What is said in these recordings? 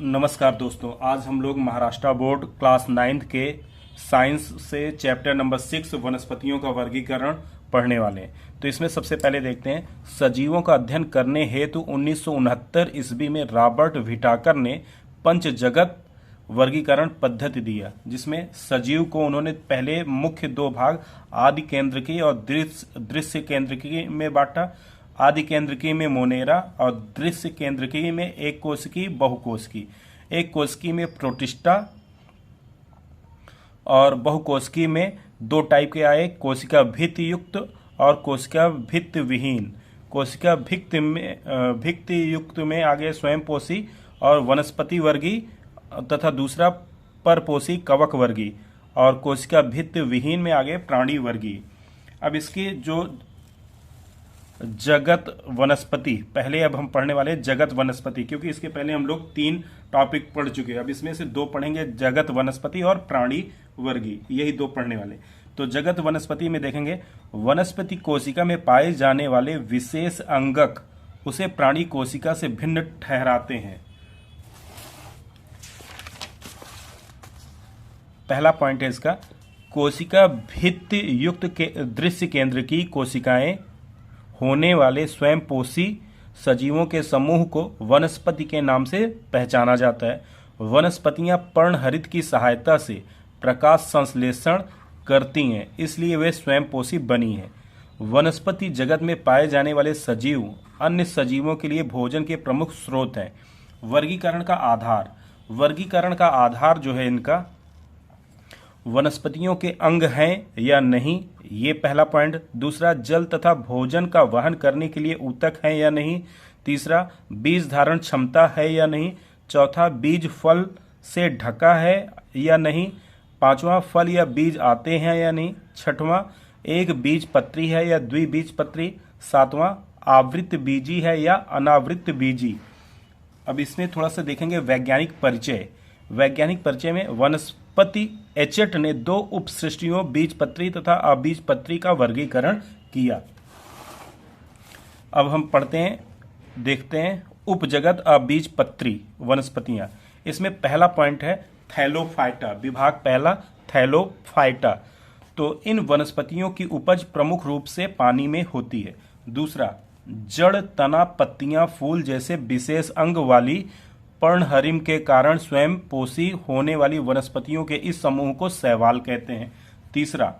नमस्कार दोस्तों, आज हम लोग महाराष्ट्र बोर्ड क्लास 9th के साइंस से चैप्टर नंबर 6 वनस्पतियों का वर्गीकरण पढ़ने वाले हैं। तो इसमें सबसे पहले देखते हैं, सजीवों का अध्ययन करने हेतु 1969 ईस्वी में रॉबर्ट विटाकर ने पंचजगत वर्गीकरण पद्धति दिया, जिसमें सजीव को उन्होंने पहले मुख्य दो भाग आदि केंद्रकी और दृश्य केंद्रकी में बांटा। आदि केंद्रकी में मोनेरा और दृश्य केंद्रकी में एक कोशिकी बहुकोशिकी। एक कोशिकी में प्रोटिस्टा और बहुकोशिकी में दो टाइप के आए, कोशिका भित्ति युक्त और कोशिका भित्ति विहीन। कोशिका भित्ति युक्त में आगे स्वयंपोषी और वनस्पति वर्गी तथा दूसरा परपोषी कवक वर्गी, और कोशिका भित्ति विहीन में आगे प्राणी वर्गी। अब इसकी जो जगत वनस्पति, पहले अब हम पढ़ने वाले जगत वनस्पति, क्योंकि इसके पहले हम लोग 3 टॉपिक पढ़ चुके हैं। अब इसमें से 2 पढ़ेंगे, जगत वनस्पति और प्राणी वर्गी, यही 2 पढ़ने वाले। तो जगत वनस्पति में देखेंगे, वनस्पति कोशिका में पाए जाने वाले विशेष अंगक उसे प्राणी कोशिका से भिन्न ठहराते हैं। पहला पॉइंट है इसका, कोशिका भित्ति युक्त दृश्य केंद्र की कोशिकाएं होने वाले स्वयंपोषी सजीवों के समूह को वनस्पति के नाम से पहचाना जाता है। वनस्पतियां पर्णहरित की सहायता से प्रकाश संश्लेषण करती हैं, इसलिए वे स्वयंपोषी बनी हैं। वनस्पति जगत में पाए जाने वाले सजीव अन्य सजीवों के लिए भोजन के प्रमुख स्रोत हैं। वर्गीकरण का आधार जो है इनका, वनस्पतियों के अंग हैं या नहीं, ये पहला पॉइंट। दूसरा, जल तथा भोजन का वहन करने के लिए ऊतक हैं या नहीं। तीसरा, बीज धारण क्षमता है या नहीं। चौथा, बीज फल से ढका है या नहीं। पांचवा, फल या बीज आते हैं या नहीं। छठवां, एक बीज पत्री है या द्विबीजपत्री। सातवां, आवृत बीजी है या अनावृत बीजी। अब इसमें थोड़ा सा देखेंगे वैज्ञानिक परिचय। वैज्ञानिक परिचय में वनस्पति एचेट ने 2 उपसृष्टियों बीजपत्री तथा अबीजपत्री का वर्गीकरण किया। अब हम पढ़ते हैं, देखते हैं उपजगत अबीजपत्री वनस्पतियां। इसमें पहला पॉइंट है थैलोफाइटा, विभाग पहला थैलोफाइटा। तो इन वनस्पतियों की उपज प्रमुख रूप से पानी में होती है। दूसरा, जड़, तना, पत्तियां, फूल जैसे विशेष अंग वाली पर्णहरिम के कारण स्वयं पोषी होने वाली वनस्पतियों के इस समूह को शैवाल कहते हैं। तीसरा,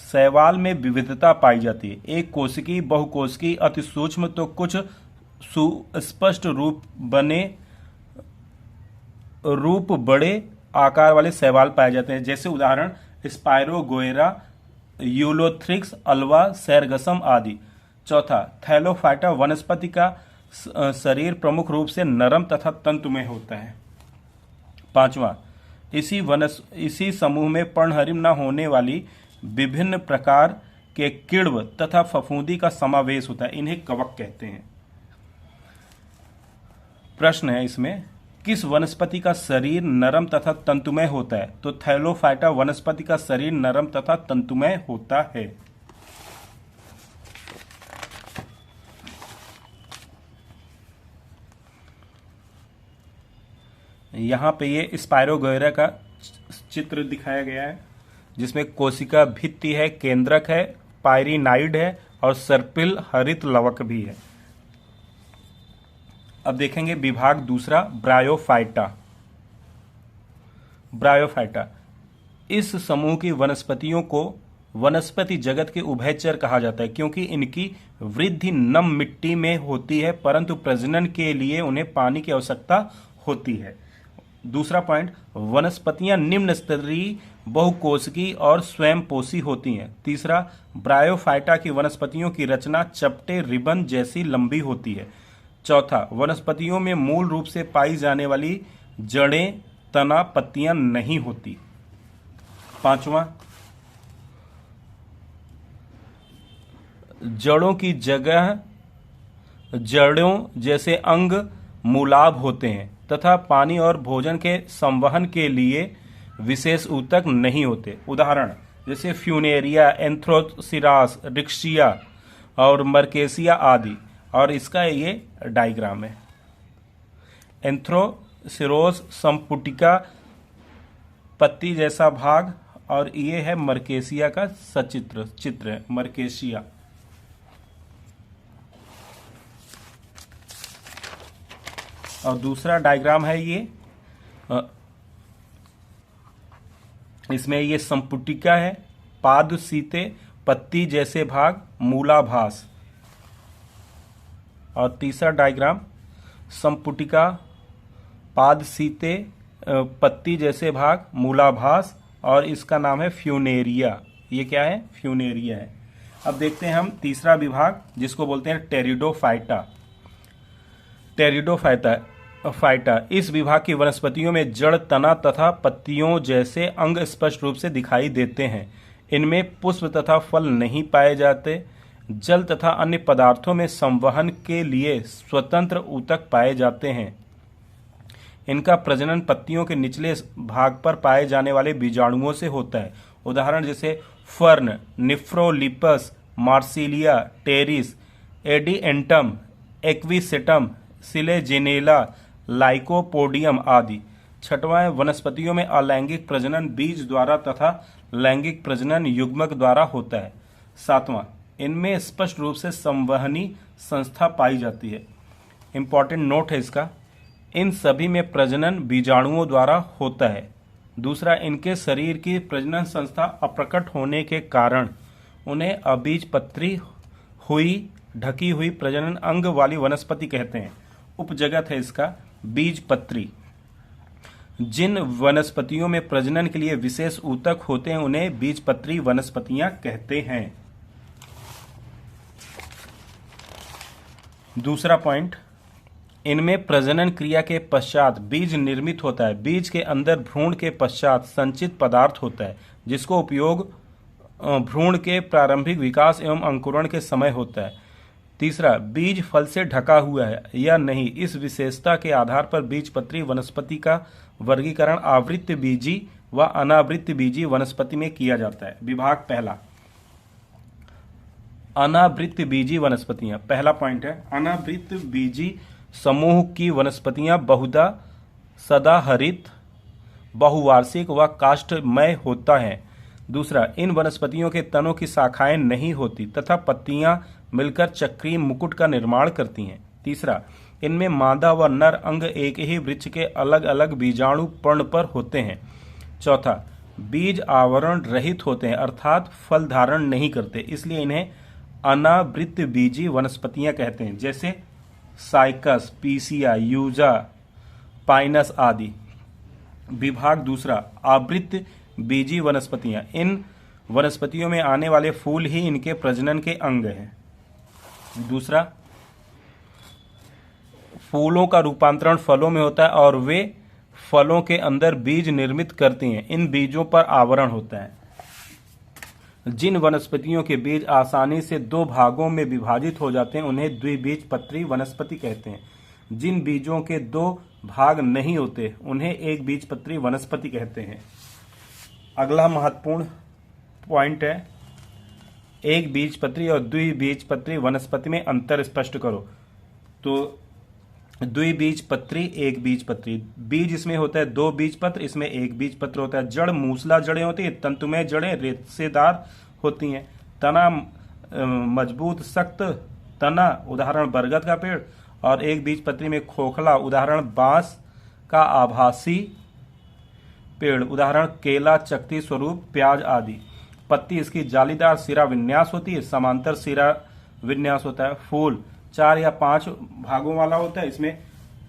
शैवाल में विविधता पाई जाती है। एक कोशिकी, बहुकोशिकी, अति सूक्ष्म तो कुछ सुस्पष्ट रूप बड़े आकार वाले शैवाल पाए जाते हैं, जैसे उदाहरण स्पायरोगोएरा, यूलोथ्रिक्स, अल्वा, सैरगसम आदि। चौथा, थैलोफाइटा वनस्पति का शरीर प्रमुख रूप से नरम तथा तंतुमय होता है। पांचवा, इसी समूह में पर्णहरिम न होने वाली विभिन्न प्रकार के किण्व तथा फफूंदी का समावेश होता है, इन्हें कवक कहते हैं। प्रश्न है इसमें, किस वनस्पति का शरीर नरम तथा तंतुमय होता है? तो थैलोफाइटा वनस्पति का शरीर नरम तथा तंतुमय होता है। यहाँ पे ये स्पायरोगोएरा का चित्र दिखाया गया है, जिसमें कोशिका भित्ति है, केंद्रक है, पायरिनाइड है और सर्पिल हरित लवक भी है। अब देखेंगे विभाग दूसरा, ब्रायोफाइटा। ब्रायोफाइटा, इस समूह की वनस्पतियों को वनस्पति जगत के उभयचर कहा जाता है, क्योंकि इनकी वृद्धि नम मिट्टी में होती है, परंतु प्रजनन के लिए उन्हें पानी की आवश्यकता होती है। दूसरा पॉइंट, वनस्पतियां निम्न स्तरीय, बहुकोशिकी और स्वयंपोषी होती हैं। तीसरा, ब्रायोफाइटा की वनस्पतियों की रचना चपटे रिबन जैसी लंबी होती है। चौथा, वनस्पतियों में मूल रूप से पाई जाने वाली जड़ें, तना, पत्तियां नहीं होती। पांचवा, जड़ों की जगह जड़ों जैसे अंग मूलाभ होते हैं तथा पानी और भोजन के संवहन के लिए विशेष ऊतक नहीं होते। उदाहरण जैसे फ्यूनेरिया, एंथ्रोसिरास, रिक्शिया और मर्केसिया आदि। और इसका ये डायग्राम है। सिरोस संपुटिका पत्ती जैसा भाग, और ये है मर्केशिया का सचित्र चित्र है, मर्केशिया। और दूसरा डायग्राम है ये, इसमें ये संपुटिका है, पाद सीते, पत्ती जैसे भाग, मूलाभास। और तीसरा डायग्राम संपुटिका, पाद सीते, पत्ती जैसे भाग, मूलाभास, और इसका नाम है फ्यूनेरिया। ये क्या है? फ्यूनेरिया है। अब देखते हैं हम तीसरा विभाग जिसको बोलते हैं टेरिडोफाइटा। टेरिडोफाइटा इस विभाग की वनस्पतियों में जड़, तना तथा पत्तियों जैसे अंग स्पष्ट रूप से दिखाई देते हैं। इनमें पुष्प तथा फल नहीं पाए जाते। जल तथा अन्य पदार्थों में संवहन के लिए स्वतंत्र ऊतक पाए जाते हैं। इनका प्रजनन पत्तियों के निचले भाग पर पाए जाने वाले बीजाणुओं से होता है। उदाहरण जैसे फर्न, निफ्रोलिपस, मार्सिलिया, टेरिस, एडिएंटम, एक्विसेटम, सिलेजेनेला, लाइकोपोडियम आदि। छठवां, वनस्पतियों में अलैंगिक प्रजनन बीज द्वारा तथा लैंगिक प्रजनन युग्मक द्वारा होता है। सातवां, इनमें स्पष्ट रूप से संवहनी संस्था पाई जाती है। इंपॉर्टेंट नोट है इसका, इन सभी में प्रजनन बीजाणुओं द्वारा होता है। दूसरा, इनके शरीर की प्रजनन संस्था अप्रकट होने के कारण उन्हें अबीजपत्री हुई ढकी हुई प्रजनन अंग वाली वनस्पति कहते हैं। उपजगत है इसका बीजपत्री। जिन वनस्पतियों में प्रजनन के लिए विशेष ऊतक होते हैं उन्हें बीजपत्री वनस्पतियां कहते हैं। दूसरा पॉइंट, इनमें प्रजनन क्रिया के पश्चात बीज निर्मित होता है। बीज के अंदर भ्रूण के पश्चात संचित पदार्थ होता है जिसको उपयोग भ्रूण के प्रारंभिक विकास एवं अंकुरण के समय होता है। तीसरा, बीज फल से ढका हुआ है या नहीं, इस विशेषता के आधार पर बीजपत्री वनस्पति का वर्गीकरण आवृत्त बीजी व अनावृत्त बीजी वनस्पति में किया जाता है। विभाग पहला, अनावृत्त बीजी वनस्पतियां। पहला पॉइंट है, अनावृत्त बीजी समूह की वनस्पतियां बहुधा सदाहरित, बहुवार्षिक व काष्ठमय होता है। दूसरा, इन वनस्पतियों के तनों की शाखाएं नहीं होती तथा पत्तियां मिलकर चक्रीय मुकुट का निर्माण करती हैं। तीसरा, इनमें मादा व नर अंग एक ही वृक्ष के अलग अलग बीजाणु पर्ण पर होते हैं। चौथा, बीज आवरण रहित होते हैं अर्थात फल धारण नहीं करते, इसलिए इन्हें अनावृत्त बीजी वनस्पतियां कहते हैं, जैसे साइकस, पीसिया, यूजा, पाइनस आदि। विभाग दूसरा, आवृत्त बीजी वनस्पतियां। इन वनस्पतियों में आने वाले फूल ही इनके प्रजनन के अंग हैं। दूसरा, फूलों का रूपांतरण फलों में होता है और वे फलों के अंदर बीज निर्मित करती हैं। इन बीजों पर आवरण होता है। जिन वनस्पतियों के बीज आसानी से दो भागों में विभाजित हो जाते हैं उन्हें द्विबीजपत्री वनस्पति कहते हैं। जिन बीजों के दो भाग नहीं होते उन्हें एक बीजपत्री वनस्पति कहते हैं। अगला महत्वपूर्ण पॉइंट है, एक बीजपत्री और द्विबीजपत्री वनस्पति में अंतर स्पष्ट करो। तो द्विबीजपत्री, एक बीजपत्री, बीज इसमें होता है दो बीजपत्र, इसमें एक बीजपत्र होता है। जड़ मूसला जड़ें होती है, तंतुमय जड़ें रेशेदार होती हैं। तना मजबूत सख्त तना, उदाहरण बरगद का पेड़। और एक बीजपत्री में खोखला, उदाहरण बांस का आभासी पेड़, उदाहरण केला, चक्ति स्वरूप प्याज आदि। पत्ती इसकी जालीदार सिरा विन्यास होती है, समांतर सिरा विन्यास होता है। फूल 4 या 5 भागों वाला होता है, इसमें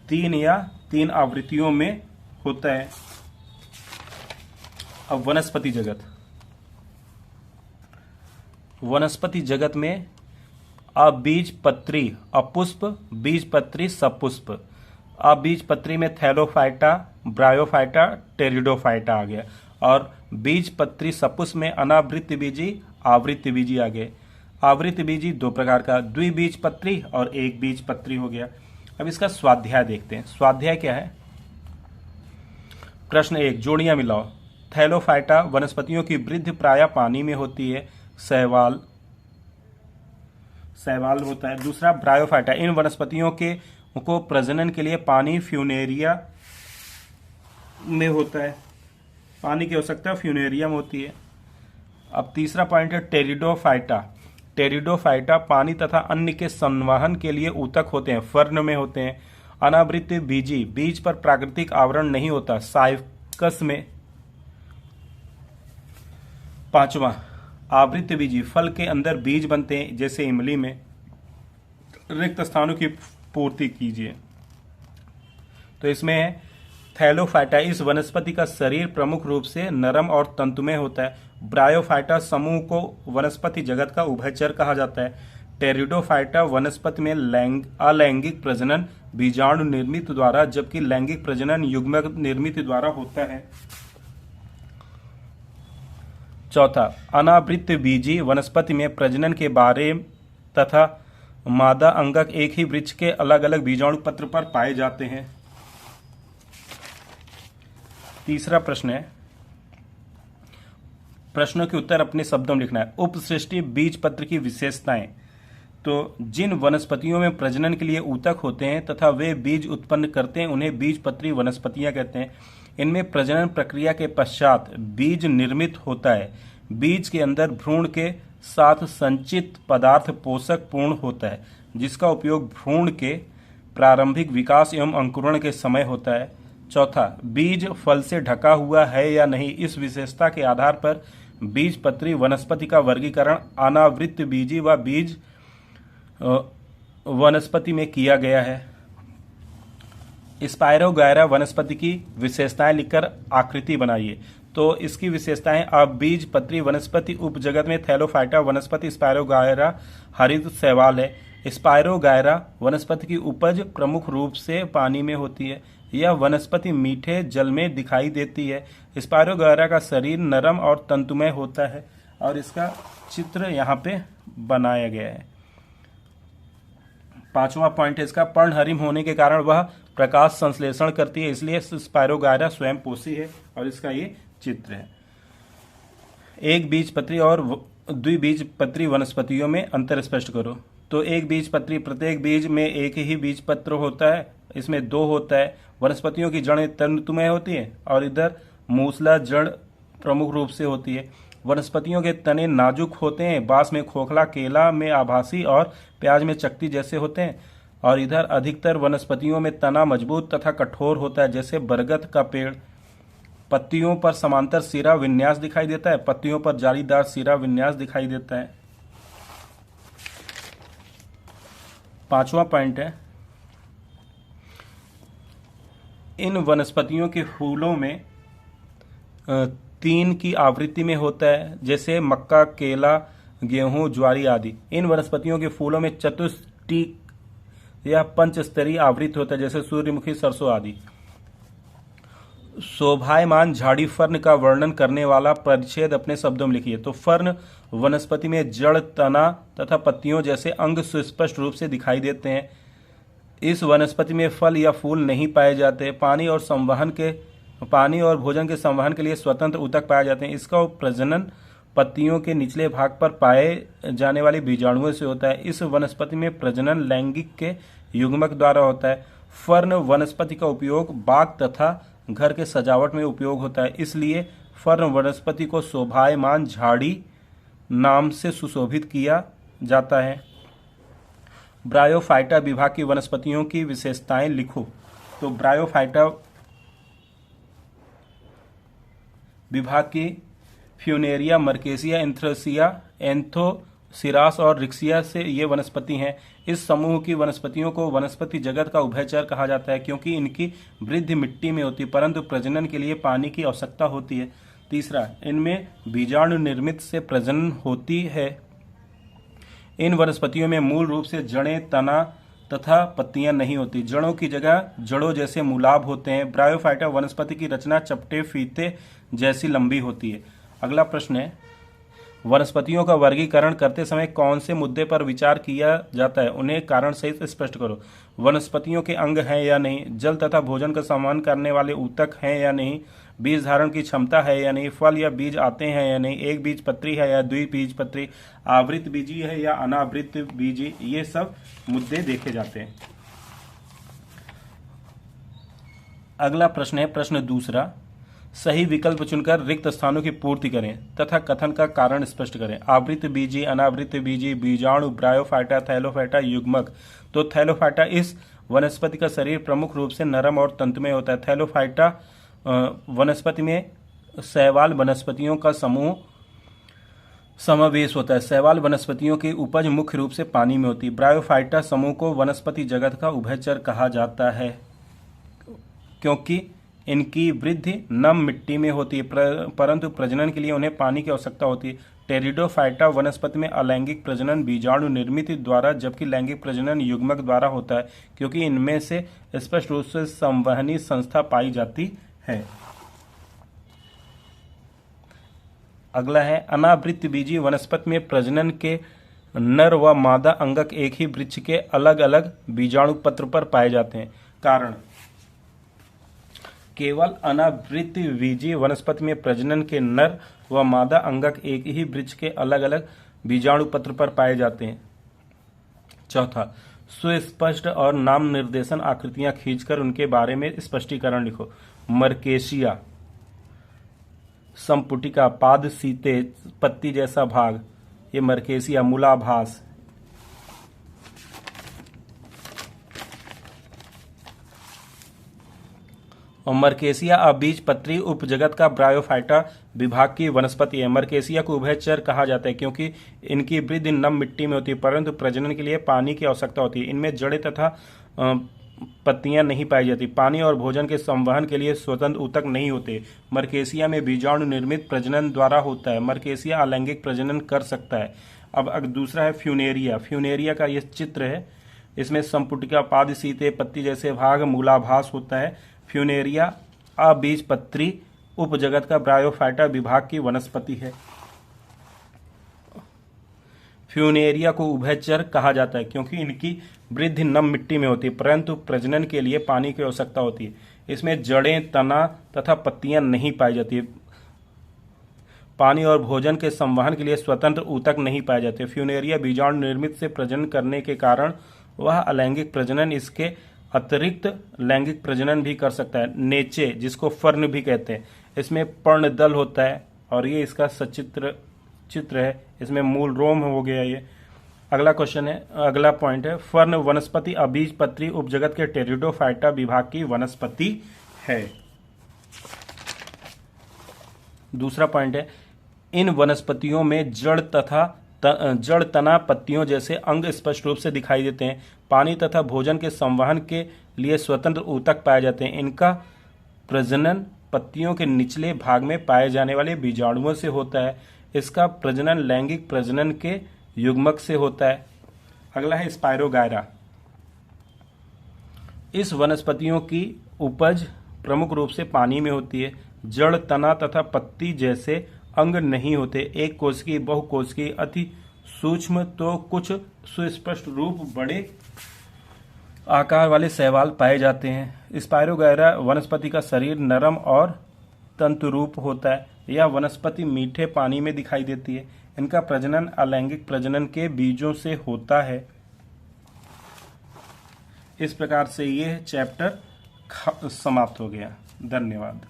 3 या 3 आवृत्तियों में होता है। अब वनस्पति जगत, वनस्पति जगत में अबीजपत्री अपुष्प, बीजपत्री सपुष्प। अबीजपत्री में थैलोफाइटा, ब्रायोफाइटा, टेरिडोफाइटा आ गया, और बीजपत्री सपुष्प में अनावृत्त बीजी, आवृत्त बीजी आ गए। आवृत्त बीजी 2 प्रकार का, द्विबीजपत्री और एक बीजपत्री हो गया। अब इसका स्वाध्याय देखते हैं। स्वाध्याय क्या है? प्रश्न 1, जोड़ियां मिलाओ। थैलोफाइटा वनस्पतियों की वृद्धि प्रायः पानी में होती है, शैवाल होता है। दूसरा, ब्रायोफाइटा इन वनस्पतियों को प्रजनन के लिए पानी, फ्यूनेरिया में होता है, पानी की आवश्यकता फ्यूनेरिया में होती है। अब तीसरा पॉइंट है टेरिडोफाइटा। टेरिडोफाइटा पानी तथा अन्य के संवहन के लिए ऊतक होते हैं, फर्न में होते हैं। अनावृत बीजी, बीज पर प्राकृतिक आवरण नहीं होता, साइकस में। पांचवा, आवृत बीजी, फल के अंदर बीज बनते हैं जैसे इमली में। रिक्त स्थानों की पूर्ति कीजिए। तो इसमें है थैलोफाइटा, इस वनस्पति का शरीर प्रमुख रूप से नरम और तंतुमय होता है। ब्रायोफाइटा समूह को वनस्पति जगत का उभयचर कहा जाता है। टेरिडोफाइटा वनस्पति में अलैंगिक प्रजनन बीजाणु निर्मित द्वारा, जबकि लैंगिक प्रजनन युग्मक निर्मित द्वारा होता है। चौथा, अनावृत बीजी वनस्पति में प्रजनन के बारे तथा मादा अंगक एक ही वृक्ष के अलग अलग बीजाणु पत्र पर पाए जाते हैं। तीसरा प्रश्न है, प्रश्नों के उत्तर अपने शब्दों में लिखना है। उपसृष्टि बीज पत्र की विशेषताएं। तो जिन वनस्पतियों में प्रजनन के लिए ऊतक होते हैं तथा वे बीज उत्पन्न करते हैं उन्हें बीजपत्री वनस्पतियां कहते हैं। इनमें प्रजनन प्रक्रिया के पश्चात बीज निर्मित होता है। बीज के अंदर भ्रूण के साथ संचित पदार्थ पोषक पूर्ण होता है, जिसका उपयोग भ्रूण के प्रारंभिक विकास एवं अंकुरण के समय होता है। चौथा, बीज फल से ढका हुआ है या नहीं, इस विशेषता के आधार पर बीजपत्री वनस्पति का वर्गीकरण अनावृत बीजी व बीज वनस्पति में किया गया है। स्पाइरोगायरा वनस्पति की विशेषताएं लिखकर आकृति बनाइए। तो इसकी विशेषताएं, अब बीजपत्री वनस्पति उपजगत में थैलोफाइटा वनस्पति स्पाइरोगायरा हरित शैवाल है। स्पाइरोगायरा वनस्पति की उपज प्रमुख रूप से पानी में होती है। यह वनस्पति मीठे जल में दिखाई देती है। स्पाइरोगायरा का शरीर नरम और तंतुमय होता है और इसका चित्र यहाँ पे बनाया गया है। पांचवा पॉइंट है इसका, पर्णहरिम होने के कारण वह प्रकाश संश्लेषण करती है, इसलिए स्पाइरोगायरा स्वयं पोषी है और इसका ये चित्र है। एक बीजपत्री और द्विबीजपत्री वनस्पतियों में अंतर स्पष्ट करो। तो एक बीजपत्री, प्रत्येक बीज में एक ही बीजपत्र होता है, इसमें दो होता है। वनस्पतियों की जड़ें तंतुमय होती है और इधर मूसला जड़ प्रमुख रूप से होती है। वनस्पतियों के तने नाजुक होते हैं, बांस में खोखला, केला में आभासी और प्याज में चकती जैसे होते हैं। और इधर अधिकतर वनस्पतियों में तना मजबूत तथा कठोर होता है, जैसे बरगद का पेड़। पत्तियों पर समांतर सिरा विन्यास दिखाई देता है, पत्तियों पर जालीदार सिरा विन्यास दिखाई देता है। पांचवा पॉइंट है, इन वनस्पतियों के फूलों में 3 की आवृत्ति में होता है, जैसे मक्का, केला, गेहूं, ज्वारी आदि। इन वनस्पतियों के फूलों में चतुष्टिक या पंचस्तरीय आवृत्ति होता है, जैसे सूर्यमुखी, सरसों आदि। शोभायमान झाड़ी फर्न का वर्णन करने वाला परिच्छेद अपने शब्दों में लिखिए। तो फर्न वनस्पति में जड़, तना तथा पत्तियों जैसे अंग सुस्पष्ट रूप से दिखाई देते हैं। इस वनस्पति में फल या फूल नहीं पाए जाते। पानी और भोजन के संवहन के लिए स्वतंत्र ऊतक पाए जाते हैं। इसका प्रजनन पत्तियों के निचले भाग पर पाए जाने वाले बीजाणुओं से होता है। इस वनस्पति में प्रजनन लैंगिक के युग्मक द्वारा होता है। फर्न वनस्पति का उपयोग बाग तथा घर के सजावट में उपयोग होता है, इसलिए फर्न वनस्पति को शोभायमान झाड़ी नाम से सुशोभित किया जाता है। ब्रायोफाइटा विभाग की वनस्पतियों की विशेषताएं लिखो। तो ब्रायोफाइटा विभाग की फ्यूनेरिया, मर्केसिया, एंथोसिरास और रिक्सिया से ये वनस्पति हैं। इस समूह की वनस्पतियों को वनस्पति जगत का उभयचर कहा जाता है, क्योंकि इनकी वृद्धि मिट्टी में होती है, परंतु प्रजनन के लिए पानी की आवश्यकता होती है। तीसरा, इनमें बीजाणु निर्मित से प्रजनन होती है। इन वनस्पतियों में मूल रूप से जड़ें, तना तथा पत्तियां नहीं होती। जड़ों की जगह जड़ों जैसे मूलाभ होते हैं। ब्रायोफाइटा वनस्पति की रचना चपटे फीते जैसी लंबी होती है। अगला प्रश्न है, वनस्पतियों का वर्गीकरण करते समय कौन से मुद्दे पर विचार किया जाता है, उन्हें कारण सहित स्पष्ट करो। वनस्पतियों के अंग हैं या नहीं, जल तथा भोजन का संवहन करने वाले ऊतक हैं या नहीं, बीज धारण की क्षमता है या नहीं, फल या बीज आते हैं या नहीं, एक बीजपत्री है या द्विबीजपत्री, आवृत बीजी है या अनावृत बीजी, ये सब मुद्दे देखे जाते हैं। अगला प्रश्न है प्रश्न दूसरा, सही विकल्प चुनकर रिक्त स्थानों की पूर्ति करें तथा कथन का कारण स्पष्ट करें। आवृत बीजी, अनावृत बीजी, बीजाणु, ब्रायोफाइटा, थैलोफाइटा, युग्मक। तो थैलोफाइटा इस वनस्पति का शरीर प्रमुख रूप से नरम और तंतुमय होता है। थैलोफाइटा वनस्पति में शैवाल वनस्पतियों का समूह समावेश होता है। शैवाल वनस्पतियों की उपज मुख्य रूप से पानी में होती है। ब्रायोफाइटा समूह को वनस्पति जगत का उभयचर कहा जाता है क्योंकि इनकी वृद्धि नम मिट्टी में होती है, परंतु प्रजनन के लिए उन्हें पानी की आवश्यकता होती है। टेरिडोफाइटा वनस्पति में अलैंगिक प्रजनन बीजाणु निर्मित द्वारा जबकि लैंगिक प्रजनन युग्मक द्वारा होता है क्योंकि इनमें से स्पष्ट रूप से संवहनी संस्था पाई जाती है। अगला है अनावृत बीजी वनस्पति में प्रजनन के नर व मादा अंगक एक ही वृक्ष के अलग अलग बीजाणु पत्र पर पाए जाते हैं। कारण, केवल अनावृत बीजी वनस्पति में प्रजनन के नर व मादा अंगक एक ही वृक्ष के अलग अलग बीजाणु पत्र पर पाए जाते हैं। चौथा, सुस्पष्ट और नाम निर्देशन आकृतियां खींचकर उनके बारे में स्पष्टीकरण लिखो। मरकेशिया, संपुटिका, पाद सीते, पत्ती जैसा भाग, ये मरकेशिया। मूलाभास, और मरकेशिया अबीजपत्री उपजगत का ब्रायोफाइटा विभाग की वनस्पति है। मरकेशिया को उभयचर कहा जाता है क्योंकि इनकी वृद्धि नम मिट्टी में होती है परंतु प्रजनन के लिए पानी की आवश्यकता होती है। इनमें जड़ें तथा पत्तियां नहीं पाई जाती। पानी और भोजन के संवहन के लिए स्वतंत्र ऊतक नहीं होते। मरकेशिया में बीजाणु निर्मित प्रजनन द्वारा होता है। मरकेशिया अलैंगिक प्रजनन कर सकता है। अब दूसरा है फ्यूनेरिया। फ्यूनेरिया का यह चित्र है, इसमें संपुटिका, पाद सीते, पत्ती जैसे भाग, मूलाभास होता है। फ्यूनेरिया अबीजपत्री उपजगत का ब्रायोफाइटा विभाग की वनस्पति है। फ्यूनेरिया को उभयचर कहा जाता है क्योंकि इनकी वृद्धि नम मिट्टी में होती है परंतु प्रजनन के लिए पानी की आवश्यकता होती है। इसमें जड़ें, तना तथा पत्तियां नहीं पाई जाती। पानी और भोजन के संवहन के लिए स्वतंत्र ऊतक नहीं पाए जाते। फ्यूनेरिया बीजाणु निर्मित से प्रजनन करने के कारण वह अलैंगिक प्रजनन इसके अतिरिक्त लैंगिक प्रजनन भी कर सकता है। नेचे, जिसको फर्न भी कहते हैं, इसमें पर्णदल होता है और ये इसका सचित्र चित्र है। इसमें मूल रोम हो गया ये। अगला क्वेश्चन है, अगला पॉइंट है, फर्न वनस्पति अबीजपत्री उपजगत के टेरिडोफाइटा विभाग की वनस्पति है। दूसरा पॉइंट है, इन वनस्पतियों में जड़ तना पत्तियों जैसे अंग स्पष्ट रूप से दिखाई देते हैं। पानी तथा भोजन के संवहन के लिए स्वतंत्र ऊतक पाए जाते हैं। इनका प्रजनन पत्तियों के निचले भाग में पाए जाने वाले बीजाणुओं से होता है। इसका प्रजनन लैंगिक प्रजनन के युग्मक से होता है। अगला है स्पायरोगायरा। इस वनस्पतियों की उपज प्रमुख रूप से पानी में होती है। जड़, तना तथा पत्ती जैसे अंग नहीं होते। एक कोशिकीय, बहुकोशिकीय, अति सूक्ष्म तो कुछ सुस्पष्ट रूप बड़े आकार वाले शैवाल पाए जाते हैं। स्पायरोगायरा वनस्पति का शरीर नरम और तंतुरूप होता है। यह वनस्पति मीठे पानी में दिखाई देती है। इनका प्रजनन अलैंगिक प्रजनन के बीजों से होता है। इस प्रकार से यह चैप्टर समाप्त हो गया। धन्यवाद।